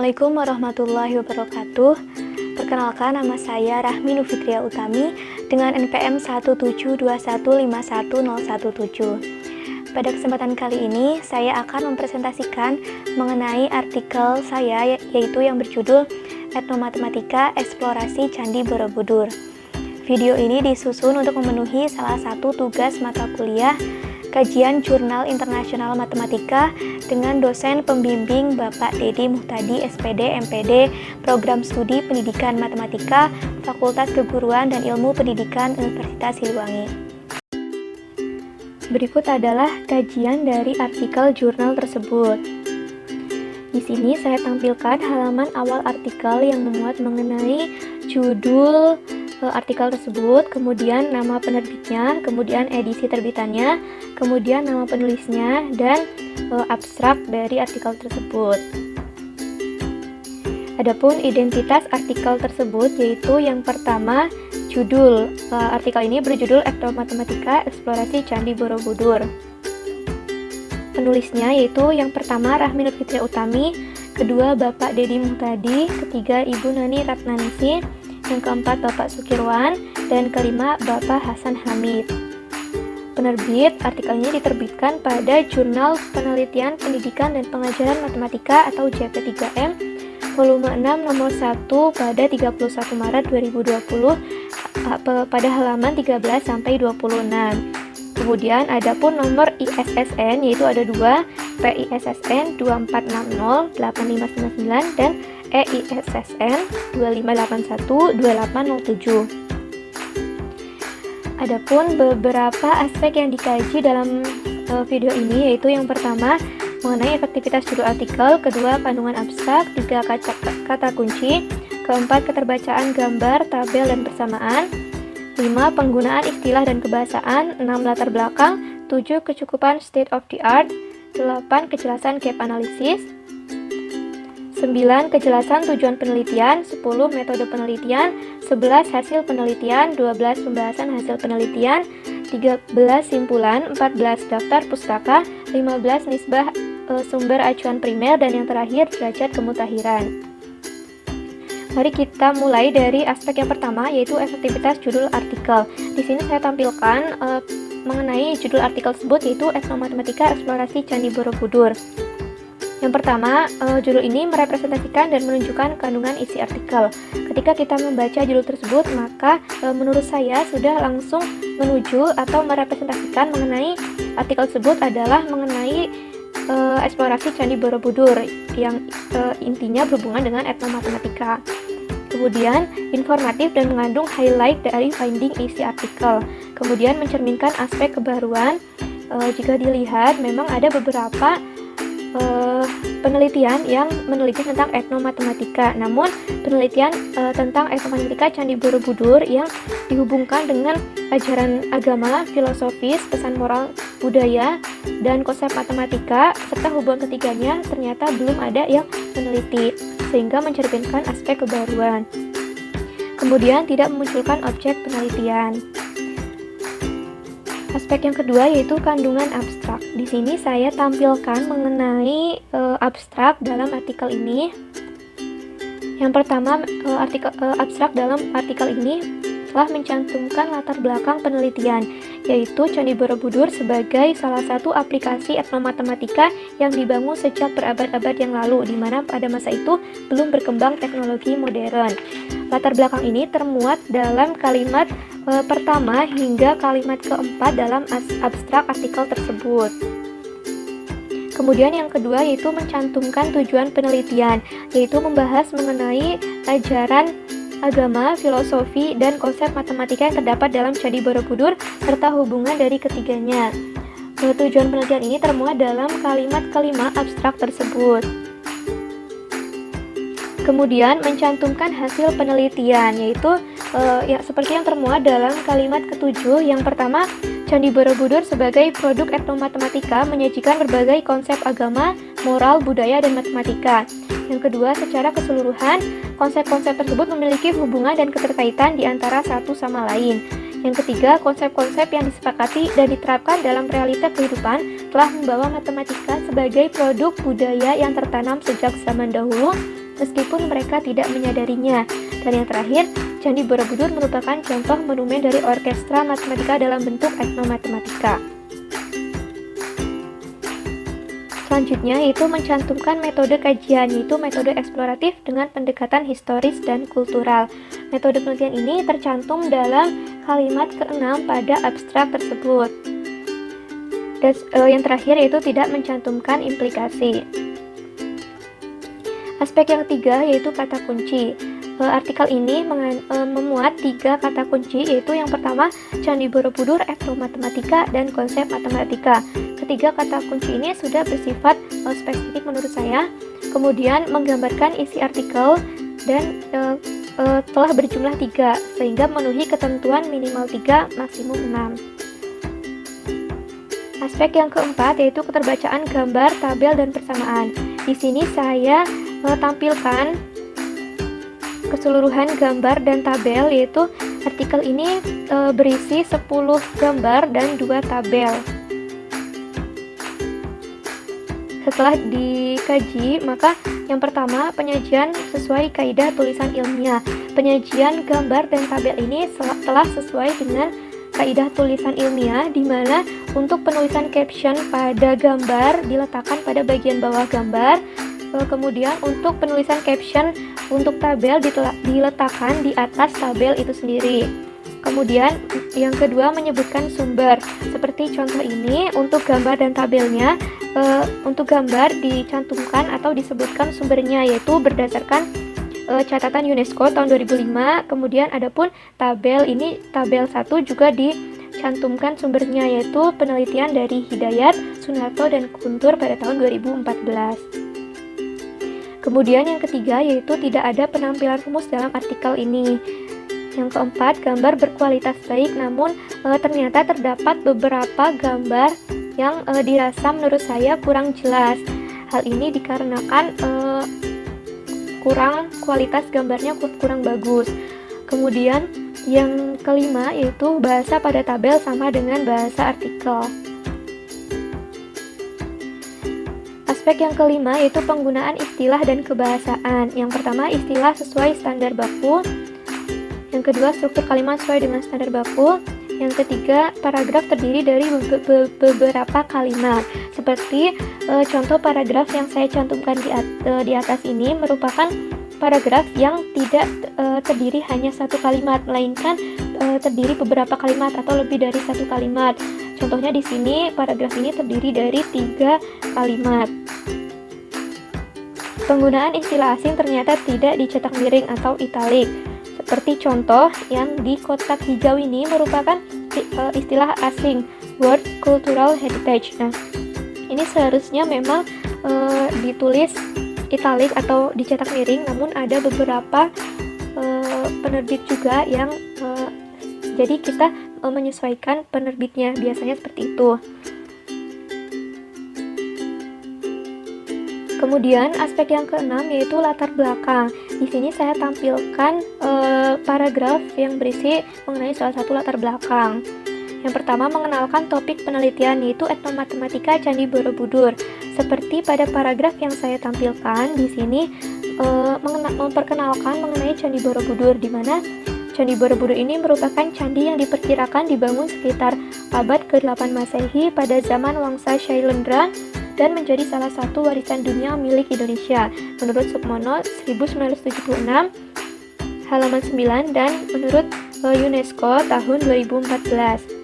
Assalamualaikum warahmatullahi wabarakatuh. Perkenalkan, nama saya Rahmi Nufitria Utami dengan NPM 172151017. Pada kesempatan kali ini, saya akan mempresentasikan mengenai artikel saya, yaitu yang berjudul Etnomatematika Eksplorasi Candi Borobudur. Video ini disusun untuk memenuhi salah satu tugas mata kuliah Kajian Jurnal Internasional Matematika dengan dosen pembimbing Bapak Dedi Muhtadi, SPD, MPD, Program Studi Pendidikan Matematika, Fakultas Keguruan dan Ilmu Pendidikan Universitas Siliwangi. Berikut adalah kajian dari artikel jurnal tersebut. Di sini saya tampilkan halaman awal artikel yang memuat mengenai judul artikel tersebut, kemudian nama penerbitnya, kemudian edisi terbitannya, kemudian nama penulisnya, dan abstrak dari artikel tersebut. Adapun identitas artikel tersebut yaitu yang pertama, judul artikel ini berjudul Etnomatematika Eksplorasi Candi Borobudur. Penulisnya yaitu yang pertama Rahmi Nufitria Utami, kedua Bapak Dedi Muhtadi, ketiga Ibu Nani Ratnaningsih, yang keempat Bapak Sukirwan, dan kelima Bapak Hasan Hamid. Penerbit artikel ini diterbitkan pada Jurnal Penelitian Pendidikan dan Pengajaran Matematika atau JP3M volume 6 nomor 1 pada 31 Maret 2020 pada halaman 13 sampai 26. Kemudian adapun nomor ISSN yaitu ada dua, PISSN 24608599 dan EISSN 25812807. Adapun beberapa aspek yang dikaji dalam video ini yaitu yang pertama mengenai efektivitas judul artikel, kedua kandungan abstrak, tiga kata kunci, keempat keterbacaan gambar, tabel dan persamaan, 5 penggunaan istilah dan kebahasaan, 6 latar belakang, 7 kecukupan state of the art, 8 kejelasan gap analysis, 9 kejelasan tujuan penelitian, 10 metode penelitian, 11 hasil penelitian, 12 pembahasan hasil penelitian, 13 simpulan, 14 daftar pustaka, 15 nisbah sumber acuan primer, dan yang terakhir derajat kemutakhiran. Mari kita mulai dari aspek yang pertama yaitu efektivitas judul artikel. Di sini saya tampilkan mengenai judul artikel tersebut yaitu Etnomatematika Eksplorasi Candi Borobudur. Yang pertama, judul ini merepresentasikan dan menunjukkan kandungan isi artikel. Ketika kita membaca judul tersebut, maka menurut saya sudah langsung menuju atau merepresentasikan mengenai artikel tersebut adalah mengenai eksplorasi Candi Borobudur yang intinya berhubungan dengan etnomatematika. Kemudian informatif dan mengandung highlight dari finding isi artikel. Kemudian mencerminkan aspek kebaruan. Jika dilihat memang ada beberapa penelitian yang meneliti tentang etnomatematika. Namun penelitian tentang etnomatematika Candi Borobudur yang dihubungkan dengan ajaran agama, filosofis, pesan moral budaya, dan konsep matematika serta hubungan ketiganya ternyata belum ada yang meneliti, sehingga mencerminkan aspek kebaruan. Kemudian tidak memunculkan objek penelitian. Aspek yang kedua yaitu kandungan abstrak. Di sini saya tampilkan mengenai abstrak dalam artikel ini. Yang pertama, abstrak dalam artikel ini telah mencantumkan latar belakang penelitian, yaitu Candi Borobudur sebagai salah satu aplikasi etnomatematika yang dibangun sejak berabad-abad yang lalu, di mana pada masa itu belum berkembang teknologi modern. Latar belakang ini termuat dalam kalimat pertama hingga kalimat keempat dalam abstrak artikel tersebut. Kemudian yang kedua yaitu mencantumkan tujuan penelitian, yaitu membahas mengenai ajaran agama, filosofi, dan konsep matematika yang terdapat dalam Candi Borobudur serta hubungan dari ketiganya. Tujuan penelitian ini termuat dalam kalimat kelima abstrak tersebut. Kemudian mencantumkan hasil penelitian, yaitu seperti yang termuat dalam kalimat ketujuh. Yang pertama, Candi Borobudur sebagai produk etnomatematika menyajikan berbagai konsep agama, moral, budaya, dan matematika. Yang kedua, secara keseluruhan, konsep-konsep tersebut memiliki hubungan dan keterkaitan di antara satu sama lain. Yang ketiga, konsep-konsep yang disepakati dan diterapkan dalam realita kehidupan telah membawa matematika sebagai produk budaya yang tertanam sejak zaman dahulu meskipun mereka tidak menyadarinya. Dan yang terakhir, Candi Borobudur merupakan contoh monumen dari orkestra matematika dalam bentuk etnomatematika. Selanjutnya yaitu mencantumkan metode kajian, yaitu metode eksploratif dengan pendekatan historis dan kultural. Metode penelitian ini tercantum dalam kalimat ke-6 pada abstrak tersebut. Dan yang terakhir yaitu tidak mencantumkan implikasi. Aspek yang ketiga yaitu kata kunci. Artikel ini memuat 3 kata kunci, yaitu yang pertama Candi Borobudur, etnomatematika, dan konsep matematika. Ketiga kata kunci ini sudah bersifat spesifik menurut saya, kemudian menggambarkan isi artikel dan telah berjumlah 3, sehingga memenuhi ketentuan minimal 3, maksimum 6. Aspek yang keempat yaitu keterbacaan gambar, tabel, dan persamaan. Di sini saya tampilkan keseluruhan gambar dan tabel, yaitu artikel ini berisi 10 gambar dan 2 tabel. Setelah dikaji, maka yang pertama penyajian sesuai kaidah tulisan ilmiah. Penyajian gambar dan tabel ini telah sesuai dengan kaidah tulisan ilmiah, di mana untuk penulisan caption pada gambar diletakkan pada bagian bawah gambar. Kemudian untuk penulisan caption untuk tabel diletakkan di atas tabel itu sendiri. Kemudian yang kedua menyebutkan sumber. Seperti contoh ini, untuk gambar dan tabelnya, untuk gambar dicantumkan atau disebutkan sumbernya, yaitu berdasarkan catatan UNESCO tahun 2005. Kemudian adapun tabel ini, tabel 1 juga dicantumkan sumbernya, yaitu penelitian dari Hidayat, Sunarto, dan Guntur pada tahun 2014. Kemudian yang ketiga yaitu tidak ada penampilan rumus dalam artikel ini. Yang keempat, gambar berkualitas baik, namun ternyata terdapat beberapa gambar yang dirasa menurut saya kurang jelas. Hal ini dikarenakan kualitas gambarnya kurang bagus. Kemudian yang kelima yaitu bahasa pada tabel sama dengan bahasa artikel. Aspek yang kelima yaitu penggunaan istilah dan kebahasaan. Yang pertama, istilah sesuai standar baku. Yang kedua, struktur kalimat sesuai dengan standar baku. Yang ketiga, paragraf terdiri dari beberapa kalimat. Seperti contoh paragraf yang saya cantumkan di atas ini merupakan paragraf yang tidak terdiri hanya satu kalimat, melainkan terdiri beberapa kalimat atau lebih dari satu kalimat. Contohnya di sini paragraf ini terdiri dari 3 kalimat. Penggunaan istilah asing ternyata tidak dicetak miring atau italik. Seperti contoh yang di kotak hijau ini merupakan istilah asing, World Cultural Heritage. Nah, ini seharusnya memang ditulis italik atau dicetak miring, namun ada beberapa penerbit juga yang jadi kita menyesuaikan penerbitnya, biasanya seperti itu. Kemudian aspek yang keenam yaitu latar belakang. Di sini saya tampilkan paragraf yang berisi mengenai salah satu latar belakang. Yang pertama, mengenalkan topik penelitian yaitu etnomatematika Candi Borobudur. Seperti pada paragraf yang saya tampilkan di sini, memperkenalkan mengenai Candi Borobudur, di mana Candi Borobudur ini merupakan candi yang diperkirakan dibangun sekitar abad ke-8 Masehi pada zaman Wangsa Shailendra dan menjadi salah satu warisan dunia milik Indonesia menurut Sukmono 1976 halaman 9 dan menurut UNESCO tahun 2014.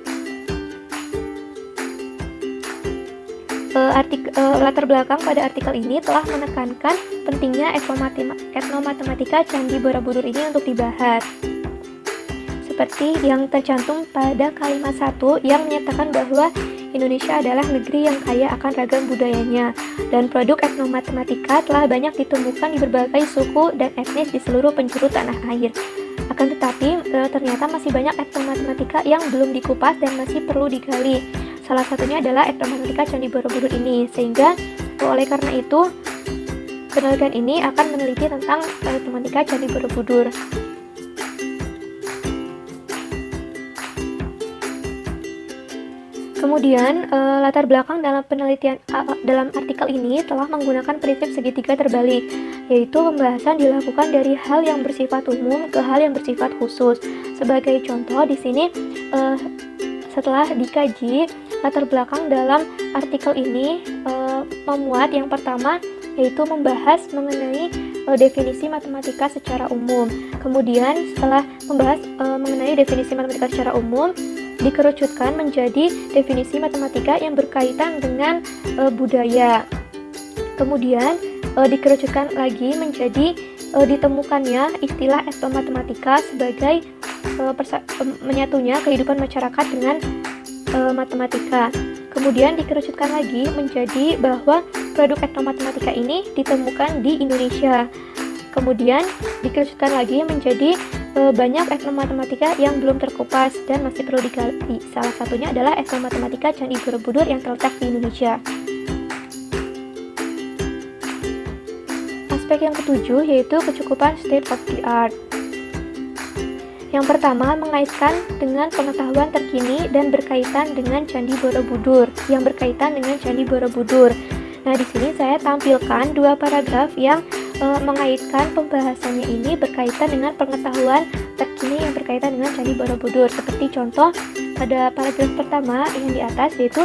Latar belakang pada artikel ini telah menekankan pentingnya etnomatematika Candi Borobudur ini untuk dibahas. Seperti yang tercantum pada kalimat 1 yang menyatakan bahwa Indonesia adalah negeri yang kaya akan ragam budayanya, dan produk etnomatematika telah banyak ditemukan di berbagai suku dan etnis di seluruh penjuru tanah air. Akan tetapi, ternyata masih banyak etnomatematika yang belum dikupas dan masih perlu digali. Salah satunya adalah etnomatematika Candi Borobudur ini, sehingga oleh karena itu, penelitian ini akan meneliti tentang etnomatematika Candi Borobudur. Kemudian latar belakang dalam penelitian dalam artikel ini telah menggunakan prinsip segitiga terbalik, yaitu pembahasan dilakukan dari hal yang bersifat umum ke hal yang bersifat khusus. Sebagai contoh di sini setelah dikaji latar belakang dalam artikel ini memuat yang pertama yaitu membahas mengenai definisi matematika secara umum. Kemudian setelah membahas mengenai definisi matematika secara umum, dikerucutkan menjadi definisi matematika yang berkaitan dengan budaya. Kemudian dikerucutkan lagi menjadi ditemukannya istilah etnomatematika sebagai menyatunya kehidupan masyarakat dengan matematika. Kemudian dikerucutkan lagi menjadi bahwa produk etnomatematika ini ditemukan di Indonesia. Kemudian dikerucutkan lagi menjadi banyak etnomatematika yang belum terkupas dan masih perlu digali. Salah satunya adalah etnomatematika Candi Borobudur yang terletak di Indonesia. Aspek yang ketujuh yaitu kecukupan state of the art. Yang pertama, mengaitkan dengan pengetahuan terkini dan berkaitan dengan Candi Borobudur. Nah, di sini saya tampilkan dua paragraf yang mengaitkan pembahasannya ini berkaitan dengan pengetahuan terkini yang berkaitan dengan Candi Borobudur. Seperti contoh pada paragraf pertama yang di atas, yaitu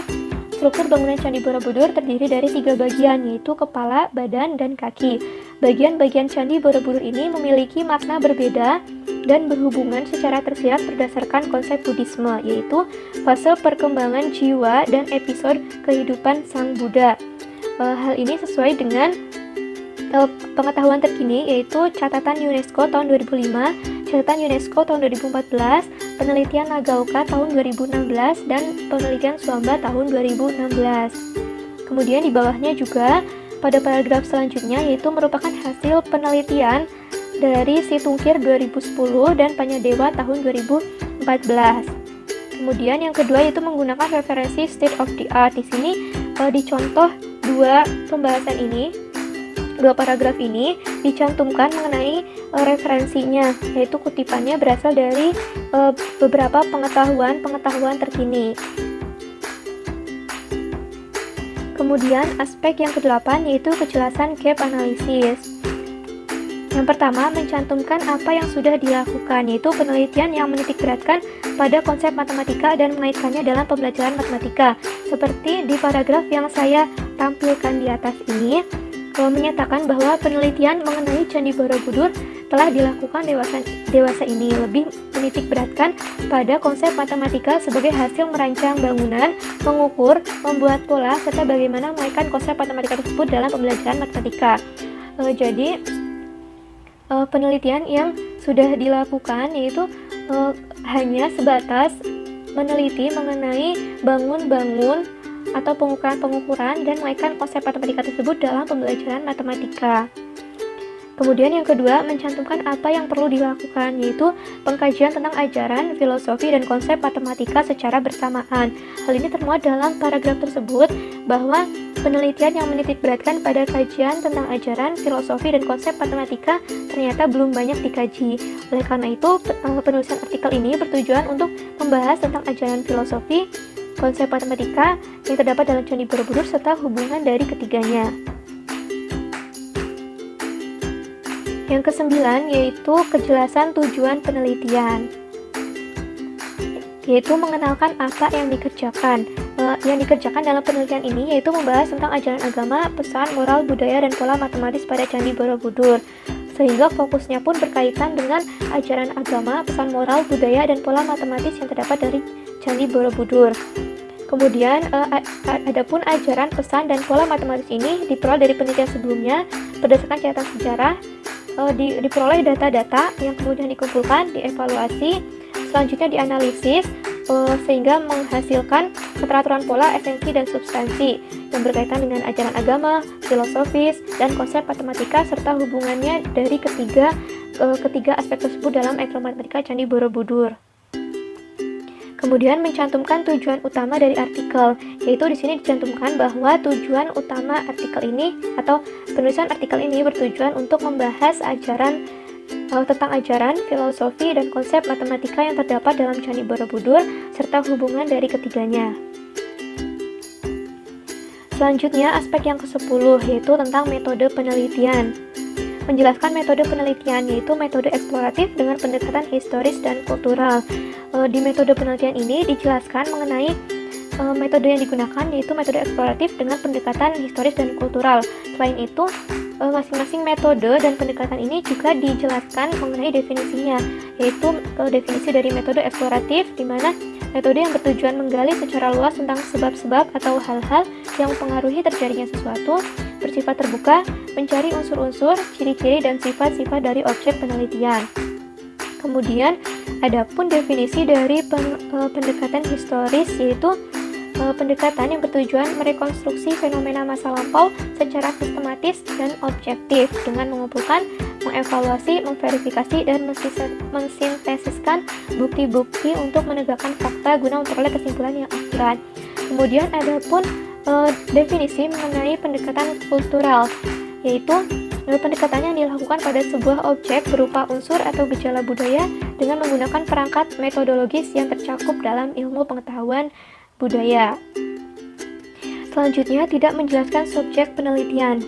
struktur bangunan Candi Borobudur terdiri dari 3 bagian, yaitu kepala, badan, dan kaki. Bagian-bagian Candi Borobudur ini memiliki makna berbeda dan berhubungan secara tersirat berdasarkan konsep Buddhisme, yaitu fase perkembangan jiwa dan episode kehidupan Sang Buddha. Hal ini sesuai dengan pengetahuan terkini, yaitu catatan UNESCO tahun 2005, catatan UNESCO tahun 2014, penelitian Nagaoka tahun 2016, dan penelitian Swamba tahun 2016. Kemudian di bawahnya juga pada paragraf selanjutnya yaitu merupakan hasil penelitian dari Situngkir 2010 dan Panyadewa tahun 2014. Kemudian yang kedua yaitu menggunakan referensi state of the art. Di sini dicontoh dua paragraf ini dicantumkan mengenai referensinya, yaitu kutipannya berasal dari beberapa pengetahuan terkini. Kemudian aspek yang kedelapan yaitu kejelasan gap analisis. Yang pertama, mencantumkan apa yang sudah dilakukan, yaitu penelitian yang menitikberatkan pada konsep matematika dan mengaitkannya dalam pembelajaran matematika. Seperti di paragraf yang saya tampilkan di atas ini, menyatakan bahwa penelitian mengenai Candi Borobudur telah dilakukan dewasa ini, lebih menitikberatkan pada konsep matematika sebagai hasil merancang bangunan, mengukur, membuat pola, serta bagaimana mengaitkan konsep matematika tersebut dalam pembelajaran matematika. Jadi penelitian yang sudah dilakukan yaitu hanya sebatas meneliti mengenai bangun-bangun atau pengukuran dan mengaitkan konsep matematika tersebut dalam pembelajaran matematika. Kemudian yang kedua, mencantumkan apa yang perlu dilakukan, yaitu pengkajian tentang ajaran, filosofi, dan konsep matematika secara bersamaan. Hal ini termuat dalam paragraf tersebut bahwa penelitian yang menitikberatkan pada kajian tentang ajaran, filosofi, dan konsep matematika ternyata belum banyak dikaji. Oleh karena itu, penulisan artikel ini bertujuan untuk membahas tentang ajaran filosofi, konsep matematika yang terdapat dalam Candi Borobudur serta hubungan dari ketiganya. Yang kesembilan yaitu kejelasan tujuan penelitian, yaitu mengenalkan apa yang dikerjakan. Yang dikerjakan dalam penelitian ini yaitu membahas tentang ajaran agama, pesan, moral, budaya, dan pola matematis pada Candi Borobudur. Sehingga fokusnya pun berkaitan dengan ajaran agama, pesan moral, budaya, dan pola matematis yang terdapat dari Candi Borobudur. Kemudian adapun ajaran, pesan, dan pola matematis ini diperoleh dari penelitian sebelumnya berdasarkan catatan sejarah, diperoleh data-data yang kemudian dikumpulkan, dievaluasi, selanjutnya dianalisis sehingga menghasilkan keteraturan pola, esensi, dan substansi yang berkaitan dengan ajaran agama, filosofis, dan konsep matematika serta hubungannya dari ketiga aspek tersebut dalam etnomatematika Candi Borobudur. Kemudian mencantumkan tujuan utama dari artikel, yaitu di sini dicantumkan bahwa tujuan utama artikel ini atau penulisan artikel ini bertujuan untuk membahas tentang ajaran, filosofi, dan konsep matematika yang terdapat dalam Candi Borobudur serta hubungan dari ketiganya. Selanjutnya aspek yang ke-10 yaitu tentang metode penelitian. menjelaskan metode penelitian, yaitu metode eksploratif dengan pendekatan historis dan kultural. Di metode penelitian ini dijelaskan mengenai metode yang digunakan, yaitu metode eksploratif dengan pendekatan historis dan kultural. Selain itu, masing-masing metode dan pendekatan ini juga dijelaskan mengenai definisinya, yaitu definisi dari metode eksploratif, di mana metode yang bertujuan menggali secara luas tentang sebab-sebab atau hal-hal yang mempengaruhi terjadinya sesuatu, bersifat terbuka, mencari unsur-unsur, ciri-ciri, dan sifat-sifat dari objek penelitian. Kemudian, adapun definisi dari pendekatan historis, yaitu pendekatan yang bertujuan merekonstruksi fenomena masa lampau secara sistematis dan objektif dengan mengumpulkan, mengevaluasi, memverifikasi, dan mensintesiskan bukti-bukti untuk menegakkan fakta guna memperoleh kesimpulan yang akurat. Kemudian adapun definisi mengenai pendekatan kultural, yaitu pendekatan yang dilakukan pada sebuah objek berupa unsur atau gejala budaya dengan menggunakan perangkat metodologis yang tercakup dalam ilmu pengetahuan budaya. Selanjutnya, tidak menjelaskan subjek penelitian.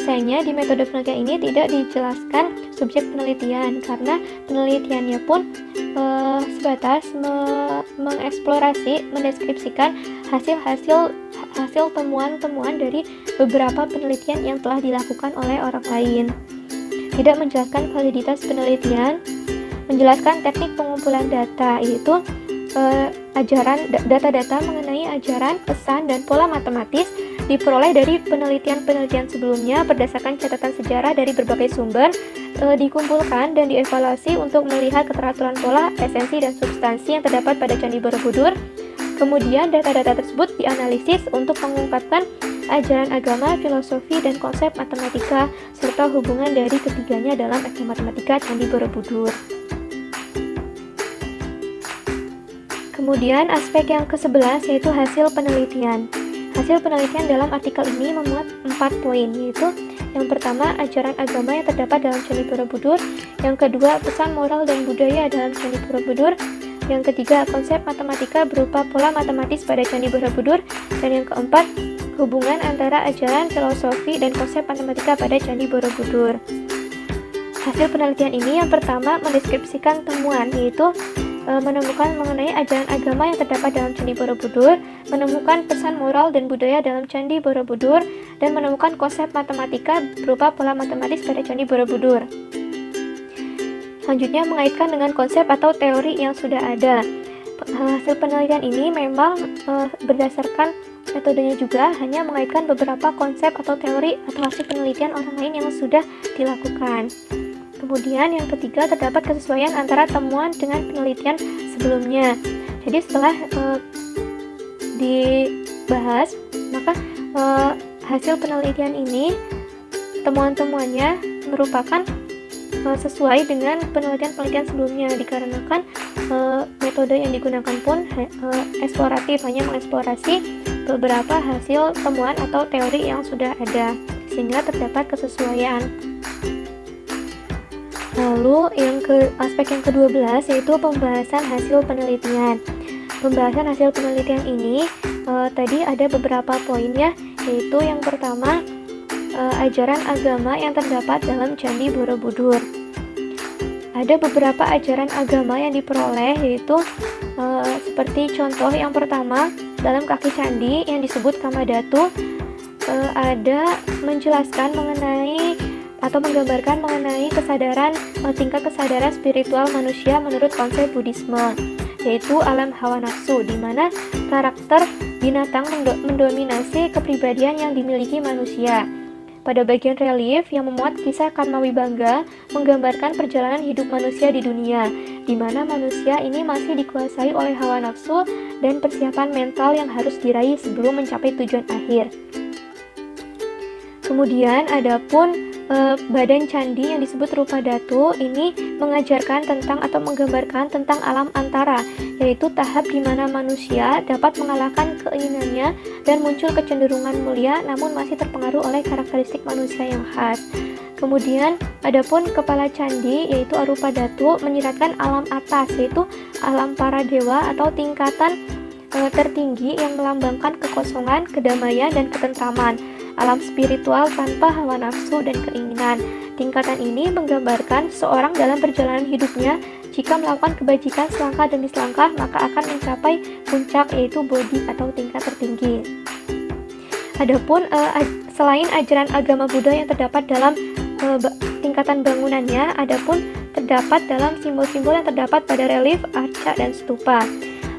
Sayangnya di metode penelitian ini tidak dijelaskan subjek penelitian karena penelitiannya pun sebatas mengeksplorasi, mendeskripsikan hasil temuan-temuan dari beberapa penelitian yang telah dilakukan oleh orang lain. Tidak menjelaskan validitas penelitian, menjelaskan teknik pengumpulan data, yaitu data-data mengenai ajaran, pesan, dan pola matematis diperoleh dari penelitian-penelitian sebelumnya berdasarkan catatan sejarah dari berbagai sumber, dikumpulkan dan dievaluasi untuk melihat keteraturan pola, esensi, dan substansi yang terdapat pada Candi Borobudur. Kemudian data-data tersebut dianalisis untuk mengungkapkan ajaran agama, filosofi, dan konsep matematika, serta hubungan dari ketiganya dalam etnomatematika Candi Borobudur. Kemudian aspek yang ke-11 yaitu hasil penelitian. Hasil penelitian dalam artikel ini memuat 4 poin, yaitu yang pertama, ajaran agama yang terdapat dalam Candi Borobudur. Yang kedua, pesan moral dan budaya dalam Candi Borobudur. Yang ketiga, konsep matematika berupa pola matematis pada Candi Borobudur. Dan yang keempat, hubungan antara ajaran, filosofi, dan konsep matematika pada Candi Borobudur. Hasil penelitian ini yang pertama mendeskripsikan temuan, yaitu menemukan mengenai ajaran agama yang terdapat dalam Candi Borobudur, menemukan pesan moral dan budaya dalam Candi Borobudur, dan menemukan konsep matematika berupa pola matematis pada Candi Borobudur. Selanjutnya mengaitkan dengan konsep atau teori yang sudah ada. Hasil penelitian ini memang berdasarkan metodenya juga hanya mengaitkan beberapa konsep atau teori atau hasil penelitian orang lain yang sudah dilakukan. Kemudian yang ketiga, terdapat kesesuaian antara temuan dengan penelitian sebelumnya. Jadi setelah dibahas, maka hasil penelitian ini, temuan-temuannya merupakan sesuai dengan penelitian-penelitian sebelumnya, dikarenakan metode yang digunakan pun eksploratif, hanya mengeksplorasi beberapa hasil temuan atau teori yang sudah ada, sehingga terdapat kesesuaian. Lalu aspek yang ke-12 yaitu pembahasan hasil penelitian. Pembahasan hasil penelitian ini tadi ada beberapa poinnya, yaitu yang pertama, ajaran agama yang terdapat dalam Candi Borobudur. Ada beberapa ajaran agama yang diperoleh, yaitu seperti contoh yang pertama, dalam kaki candi yang disebut Kamadhatu ada menjelaskan mengenai atau menggambarkan mengenai tingkat kesadaran spiritual manusia menurut konsep Buddhisme, yaitu alam hawa nafsu, di mana karakter binatang mendominasi kepribadian yang dimiliki manusia. Pada bagian relief yang memuat kisah Karma Wibangga menggambarkan perjalanan hidup manusia di dunia, di mana manusia ini masih dikuasai oleh hawa nafsu dan persiapan mental yang harus diraih sebelum mencapai tujuan akhir. Kemudian adapun badan candi yang disebut Rupa Dhatu ini mengajarkan tentang atau menggambarkan tentang alam antara, yaitu tahap di mana manusia dapat mengalahkan keinginannya dan muncul kecenderungan mulia namun masih terpengaruh oleh karakteristik manusia yang khas. Kemudian adapun kepala candi yaitu Arupa Dhatu menyiratkan alam atas, yaitu alam para dewa atau tingkatan tertinggi yang melambangkan kekosongan, kedamaian, dan ketentraman. alam spiritual tanpa hawa nafsu dan keinginan. Tingkatan ini menggambarkan seorang dalam perjalanan hidupnya, jika melakukan kebajikan selangkah demi selangkah, maka akan mencapai puncak, yaitu bodhi atau tingkat tertinggi. Adapun selain ajaran agama Buddha yang terdapat dalam tingkatan bangunannya, adapun terdapat dalam simbol-simbol yang terdapat pada relief, arca, dan stupa.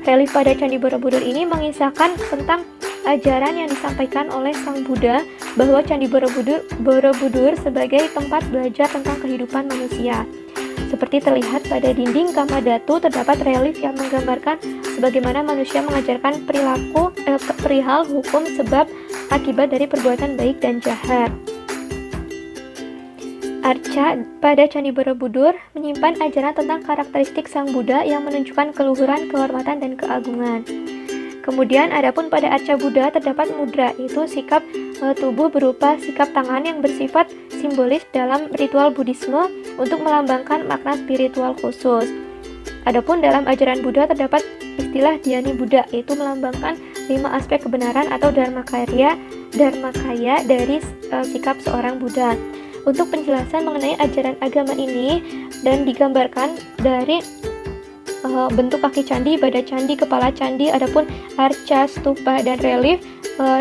Relief pada Candi Borobudur ini mengisahkan tentang ajaran yang disampaikan oleh Sang Buddha bahwa Candi Borobudur sebagai tempat belajar tentang kehidupan manusia. Seperti terlihat pada dinding Kamadhatu, terdapat relief yang menggambarkan sebagaimana manusia mengajarkan perihal hukum sebab akibat dari perbuatan baik dan jahat. Arca pada Candi Borobudur menyimpan ajaran tentang karakteristik Sang Buddha yang menunjukkan keluhuran, kehormatan, dan keagungan. Kemudian adapun pada arca Buddha terdapat mudra, yaitu sikap tubuh berupa sikap tangan yang bersifat simbolis dalam ritual Buddhisme untuk melambangkan makna spiritual khusus. Adapun dalam ajaran Buddha terdapat istilah Dhyani Buddha, yaitu melambangkan 5 aspek kebenaran atau dharmakaya dari sikap seorang Buddha. Untuk penjelasan mengenai ajaran agama ini dan digambarkan dari bentuk kaki candi, badan candi, kepala candi, adapun arca, stupa, dan relief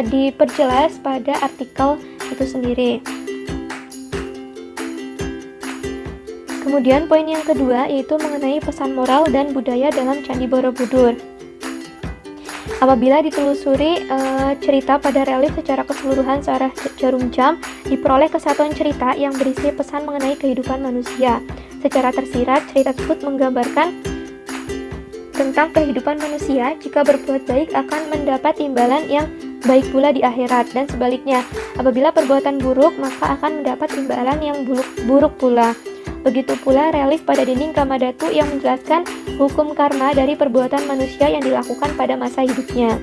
diperjelas pada artikel itu sendiri. Kemudian poin yang kedua yaitu mengenai pesan moral dan budaya dalam Candi Borobudur. Apabila ditelusuri cerita pada relief secara keseluruhan searah jarum jam, diperoleh kesatuan cerita yang berisi pesan mengenai kehidupan manusia. Secara tersirat, cerita tersebut menggambarkan tentang kehidupan manusia. Jika berbuat baik akan mendapat imbalan yang baik pula di akhirat, dan sebaliknya, apabila perbuatan buruk maka akan mendapat imbalan yang buruk pula. Begitu pula relief pada dinding Kamadhatu yang menjelaskan hukum karma dari perbuatan manusia yang dilakukan pada masa hidupnya.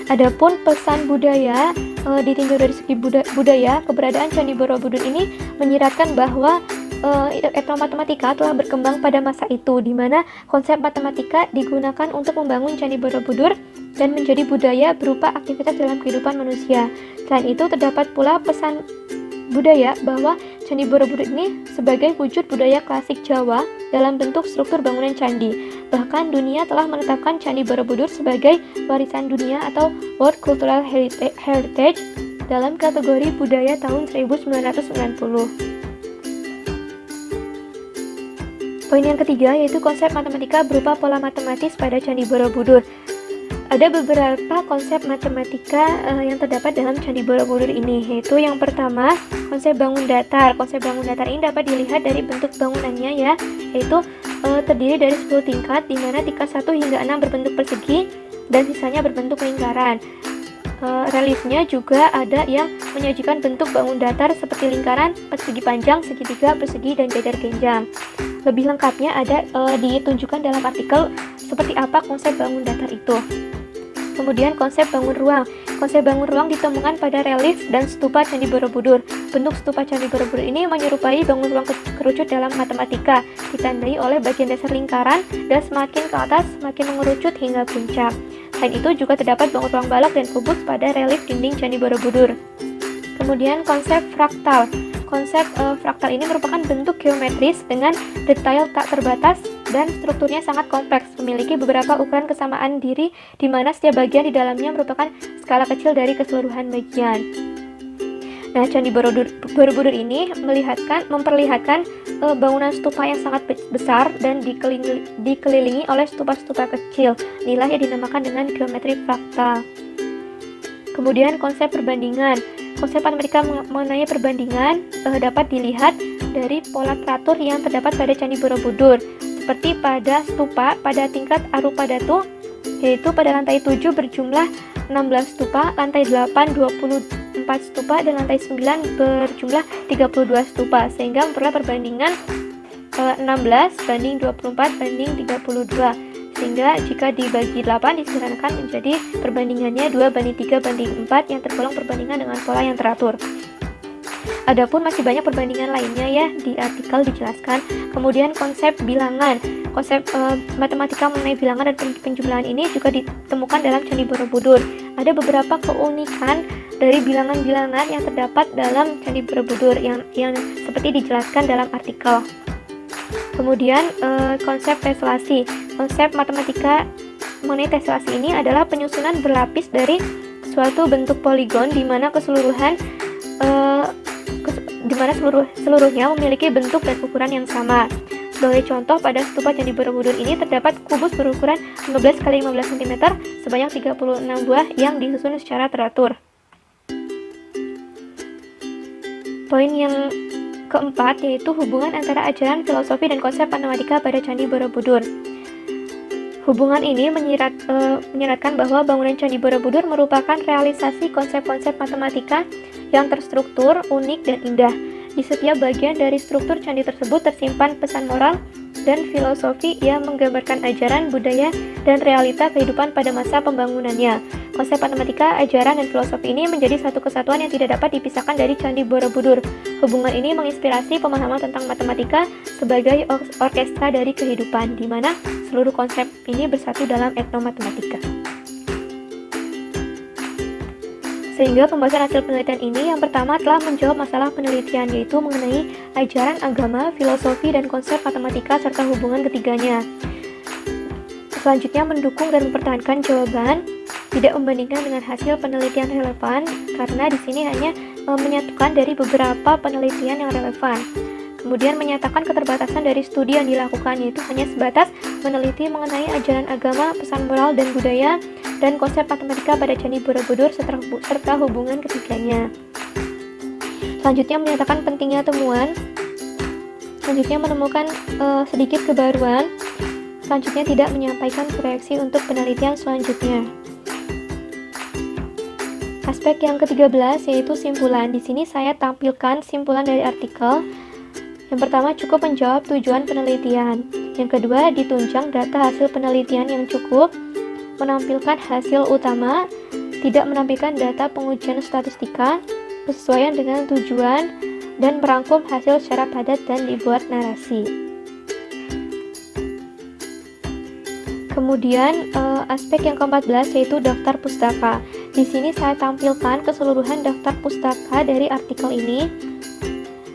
Adapun pesan budaya, ditinjau dari segi budaya, keberadaan Candi Borobudur ini menyiratkan bahwa etnomatematika telah berkembang pada masa itu, di mana konsep matematika digunakan untuk membangun Candi Borobudur dan menjadi budaya berupa aktivitas dalam kehidupan manusia. Selain itu, terdapat pula pesan budaya bahwa Candi Borobudur ini sebagai wujud budaya klasik Jawa dalam bentuk struktur bangunan candi. Bahkan dunia telah menetapkan Candi Borobudur sebagai warisan dunia atau World Cultural Heritage dalam kategori budaya tahun 1990. Poin yang ketiga yaitu konsep matematika berupa pola matematis pada Candi Borobudur. Ada beberapa konsep matematika yang terdapat dalam Candi Borobudur ini, yaitu yang pertama, konsep bangun datar. Konsep bangun datar ini dapat dilihat dari bentuk bangunannya ya, yaitu terdiri dari 10 tingkat, di mana tingkat 1 hingga 6 berbentuk persegi dan sisanya berbentuk lingkaran. Reliefnya juga ada yang menyajikan bentuk bangun datar seperti lingkaran, persegi panjang, segitiga, persegi, dan jajar genjang. Lebih lengkapnya ada ditunjukkan dalam artikel seperti apa konsep bangun datar itu. Kemudian konsep bangun ruang. Konsep bangun ruang ditemukan pada relief dan stupa Candi Borobudur. Bentuk stupa Candi Borobudur ini menyerupai bangun ruang kerucut dalam matematika, ditandai oleh bagian dasar lingkaran dan semakin ke atas semakin mengerucut hingga puncak. Selain itu juga terdapat bangun ruang balok dan kubus pada relief dinding Candi Borobudur. Kemudian konsep fraktal. Konsep fraktal ini merupakan bentuk geometris dengan detail tak terbatas dan strukturnya sangat kompleks, memiliki beberapa ukuran kesamaan diri di mana setiap bagian di dalamnya merupakan skala kecil dari keseluruhan bagian. Nah, Candi Borobudur ini memperlihatkan bangunan stupa yang sangat besar dan dikelilingi oleh stupa-stupa kecil. Inilah yang dinamakan dengan geometri fraktal. Kemudian konsep perbandingan. Konsep matematika mengenai perbandingan dapat dilihat dari pola teratur yang terdapat pada Candi Borobudur. Seperti pada stupa pada tingkat Arupadatu, yaitu pada lantai 7 berjumlah 16 stupa, lantai 8 24 stupa, dan lantai 9 berjumlah 32 stupa, sehingga memperoleh perbandingan 16 banding 24 banding 32, sehingga jika dibagi 8 disederhanakan menjadi perbandingannya 2 banding 3 banding 4 yang tergolong perbandingan dengan pola yang teratur. Adapun masih banyak perbandingan lainnya ya, di artikel dijelaskan. Kemudian konsep bilangan. Konsep matematika mengenai bilangan dan penjumlahan ini juga ditemukan dalam Candi Borobudur. Ada beberapa keunikan dari bilangan-bilangan yang terdapat dalam Candi Borobudur yang seperti dijelaskan dalam artikel. Kemudian konsep teselasi. Konsep matematika mengenai teselasi ini adalah penyusunan berlapis dari suatu bentuk poligon di mana seluruhnya memiliki bentuk dan ukuran yang sama. Sebagai contoh, pada stupa Candi Borobudur ini terdapat kubus berukuran 15 x 15 cm sebanyak 36 buah yang disusun secara teratur. Poin yang keempat yaitu hubungan antara ajaran filosofi dan konsep matematika pada Candi Borobudur. Hubungan ini menyiratkan bahwa bangunan Candi Borobudur merupakan realisasi konsep-konsep matematika yang terstruktur, unik, dan indah. Di setiap bagian dari struktur candi tersebut tersimpan pesan moral dan filosofi yang menggambarkan ajaran, budaya, dan realita kehidupan pada masa pembangunannya. Konsep matematika, ajaran, dan filosofi ini menjadi satu kesatuan yang tidak dapat dipisahkan dari Candi Borobudur. Hubungan ini menginspirasi pemahaman tentang matematika sebagai orkestra dari kehidupan, di mana seluruh konsep ini bersatu dalam etnomatematika. Sehingga pembahasan hasil penelitian ini yang pertama telah menjawab masalah penelitian, yaitu mengenai ajaran agama, filosofi, dan konsep matematika serta hubungan ketiganya. Selanjutnya mendukung dan mempertahankan jawaban, tidak membandingkan dengan hasil penelitian relevan, karena di sini hanya menyatukan dari beberapa penelitian yang relevan. Kemudian menyatakan keterbatasan dari studi yang dilakukan, yaitu hanya sebatas meneliti mengenai ajaran agama, pesan moral dan budaya, dan konsep matematika pada Candi Borobudur serta hubungan ketiganya. Selanjutnya menyatakan pentingnya temuan. Selanjutnya menemukan sedikit kebaruan. Selanjutnya tidak menyampaikan proyeksi untuk penelitian selanjutnya. Aspek yang ke-13 yaitu simpulan. Di sini saya tampilkan simpulan dari artikel. Yang pertama, cukup menjawab tujuan penelitian. Yang kedua, ditunjang data hasil penelitian yang cukup, menampilkan hasil utama, tidak menampilkan data pengujian statistika, kesesuaian dengan tujuan, dan merangkum hasil secara padat dan dibuat narasi. Kemudian aspek yang ke-14 yaitu daftar pustaka. Di sini saya tampilkan keseluruhan daftar pustaka dari artikel ini.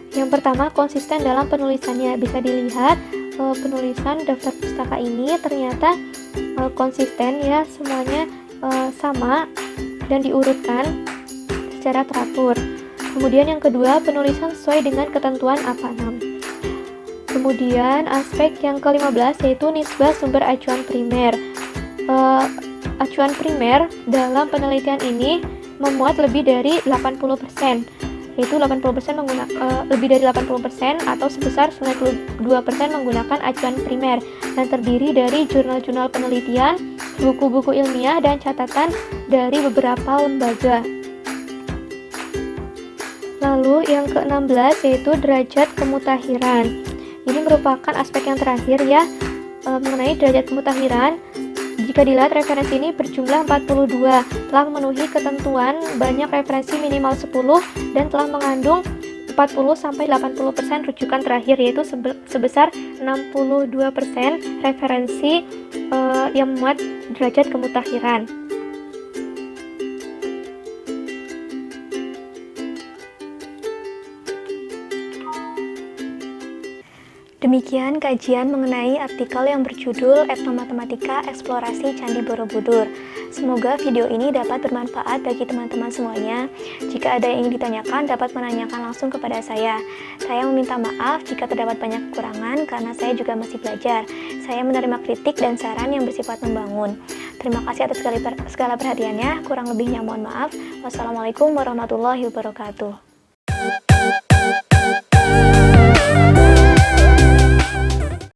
Yang pertama, konsisten dalam penulisannya. Bisa dilihat penulisan daftar pustaka ini ternyata konsisten ya, semuanya sama dan diurutkan secara teratur. Kemudian yang kedua, penulisan sesuai dengan ketentuan APA 6. Kemudian aspek yang ke-15 yaitu nisbah sumber acuan primer. Acuan primer dalam penelitian ini memuat lebih dari 80%, yaitu 80% lebih dari 80% atau sebesar 92% menggunakan acuan primer dan terdiri dari jurnal-jurnal penelitian, buku-buku ilmiah, dan catatan dari beberapa lembaga. Lalu yang ke-16 yaitu derajat kemutahiran. Ini merupakan aspek yang terakhir ya, mengenai derajat kemutahiran. Jika dilihat referensi ini berjumlah 42, telah memenuhi ketentuan banyak referensi minimal 10 dan telah mengandung 40-80% rujukan terakhir, yaitu sebesar 62% referensi yang memuat derajat kemutahiran. Demikian kajian mengenai artikel yang berjudul Etnomatematika Eksplorasi Candi Borobudur. Semoga video ini dapat bermanfaat bagi teman-teman semuanya. Jika ada yang ingin ditanyakan, dapat menanyakan langsung kepada saya. Saya meminta maaf jika terdapat banyak kekurangan karena saya juga masih belajar. Saya menerima kritik dan saran yang bersifat membangun. Terima kasih atas segala perhatiannya. Kurang lebihnya mohon maaf. Wassalamualaikum warahmatullahi wabarakatuh.